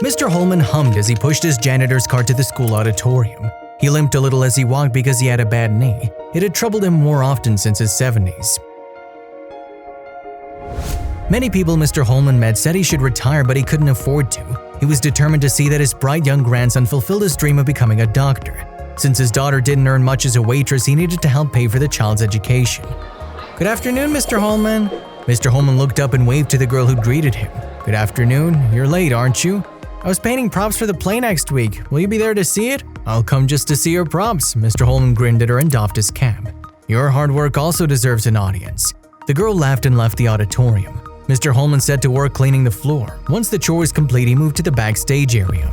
Mr. Holman hummed as he pushed his janitor's cart to the school auditorium. He limped a little as he walked because he had a bad knee. It had troubled him more often since his 70s. Many people Mr. Holman met said he should retire, but he couldn't afford to. He was determined to see that his bright young grandson fulfilled his dream of becoming a doctor. Since his daughter didn't earn much as a waitress, he needed to help pay for the child's education. "Good afternoon, Mr. Holman." Mr. Holman looked up and waved to the girl who greeted him. "Good afternoon. You're late, aren't you?" "I was painting props for the play next week. Will you be there to see it?" "I'll come just to see your props." Mr. Holman grinned at her and doffed his cap. "Your hard work also deserves an audience." The girl laughed and left the auditorium. Mr. Holman set to work cleaning the floor. Once the chore was complete, he moved to the backstage area.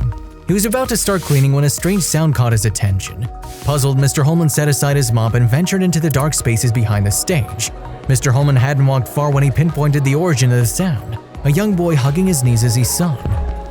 He was about to start cleaning when a strange sound caught his attention. Puzzled, Mr. Holman set aside his mop and ventured into the dark spaces behind the stage. Mr. Holman hadn't walked far when he pinpointed the origin of the sound, a young boy hugging his knees as he sung.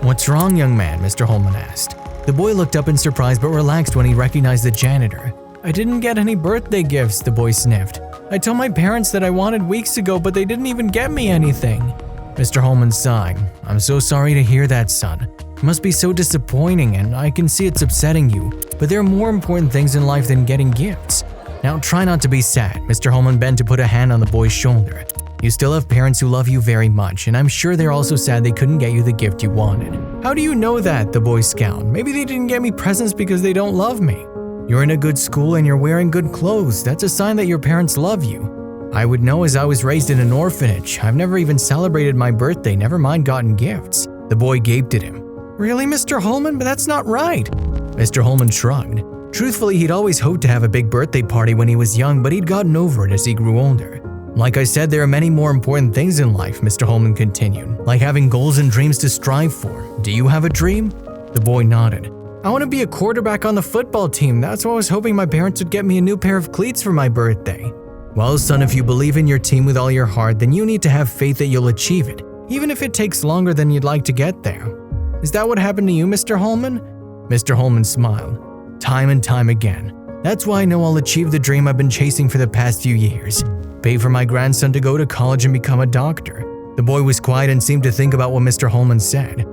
"What's wrong, young man?" Mr. Holman asked. The boy looked up in surprise but relaxed when he recognized the janitor. "I didn't get any birthday gifts," the boy sniffed. "I told my parents that I wanted weeks ago, but they didn't even get me anything." Mr. Holman sighed. "I'm so sorry to hear that, son. It must be so disappointing, and I can see it's upsetting you, but there are more important things in life than getting gifts. Now try not to be sad." Mr. Holman bent to put a hand on the boy's shoulder. "You still have parents who love you very much, and I'm sure they're also sad they couldn't get you the gift you wanted." "How do you know that?" the boy scowled. "Maybe they didn't get me presents because they don't love me." "You're in a good school and you're wearing good clothes. That's a sign that your parents love you." "I would know as I was raised in an orphanage. I've never even celebrated my birthday, never mind gotten gifts." The boy gaped at him. "Really, Mr. Holman? But that's not right." Mr. Holman shrugged. Truthfully, he'd always hoped to have a big birthday party when he was young, but he'd gotten over it as he grew older. "Like I said, there are many more important things in life," Mr. Holman continued, "like having goals and dreams to strive for. Do you have a dream?" The boy nodded. "I want to be a quarterback on the football team. That's why I was hoping my parents would get me a new pair of cleats for my birthday." "Well, son, if you believe in your team with all your heart, then you need to have faith that you'll achieve it, even if it takes longer than you'd like to get there." "Is that what happened to you, Mr. Holman?" Mr. Holman smiled. "Time and time again. That's why I know I'll achieve the dream I've been chasing for the past few years. Pay for my grandson to go to college and become a doctor." The boy was quiet and seemed to think about what Mr. Holman said.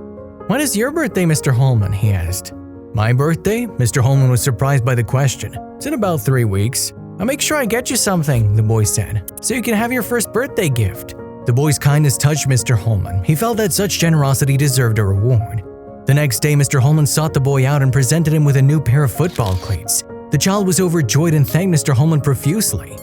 "When is your birthday, Mr. Holman?" he asked. "My birthday?" Mr. Holman was surprised by the question. "It's in about 3 weeks. I'll make sure I get you something," the boy said, "so you can have your first birthday gift." The boy's kindness touched Mr. Holman. He felt that such generosity deserved a reward. The next day, Mr. Holman sought the boy out and presented him with a new pair of football cleats. The child was overjoyed and thanked Mr. Holman profusely.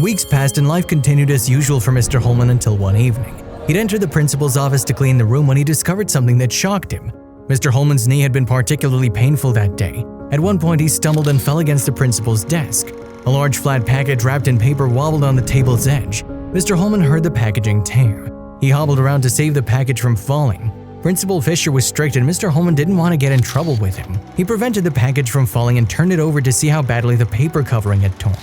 Weeks passed and life continued as usual for Mr. Holman until one evening. He'd entered the principal's office to clean the room when he discovered something that shocked him. Mr. Holman's knee had been particularly painful that day. At one point, he stumbled and fell against the principal's desk. A large flat package wrapped in paper wobbled on the table's edge. Mr. Holman heard the packaging tear. He hobbled around to save the package from falling. Principal Fisher was strict and Mr. Holman didn't want to get in trouble with him. He prevented the package from falling and turned it over to see how badly the paper covering had torn.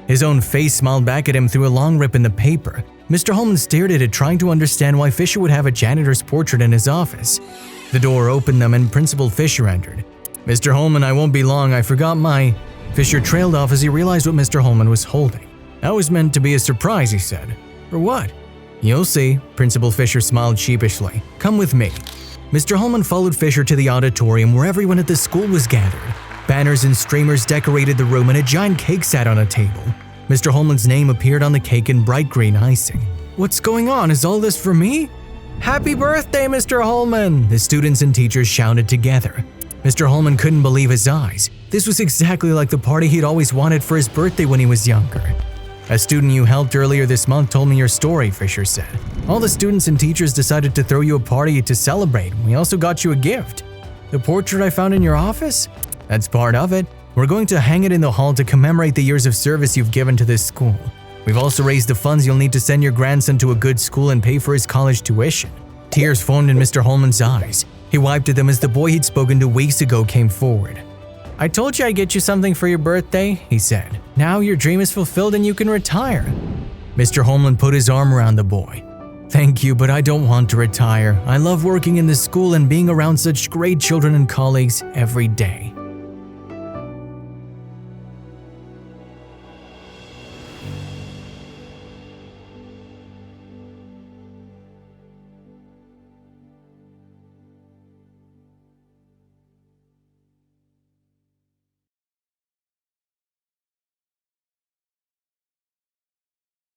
His own face smiled back at him through a long rip in the paper. Mr. Holman stared at it, trying to understand why Fisher would have a janitor's portrait in his office. The door opened them and Principal Fisher entered. "Mr. Holman, I won't be long. I forgot my…" Fisher trailed off as he realized what Mr. Holman was holding. "That was meant to be a surprise," he said. "For what?" "You'll see." Principal Fisher smiled sheepishly. "Come with me." Mr. Holman followed Fisher to the auditorium where everyone at the school was gathered. Banners and streamers decorated the room and a giant cake sat on a table. Mr. Holman's name appeared on the cake in bright green icing. "What's going on? Is all this for me?" "Happy birthday, Mr. Holman!" the students and teachers shouted together. Mr. Holman couldn't believe his eyes. This was exactly like the party he'd always wanted for his birthday when he was younger. "A student you helped earlier this month told me your story," Fisher said. "All the students and teachers decided to throw you a party to celebrate. We also got you a gift." "The portrait I found in your office?" "That's part of it. We're going to hang it in the hall to commemorate the years of service you've given to this school. We've also raised the funds you'll need to send your grandson to a good school and pay for his college tuition." Tears formed in Mr. Holman's eyes. He wiped at them as the boy he'd spoken to weeks ago came forward. "I told you I'd get you something for your birthday," he said. "Now your dream is fulfilled and you can retire." Mr. Holman put his arm around the boy. "Thank you, but I don't want to retire. I love working in this school and being around such great children and colleagues every day."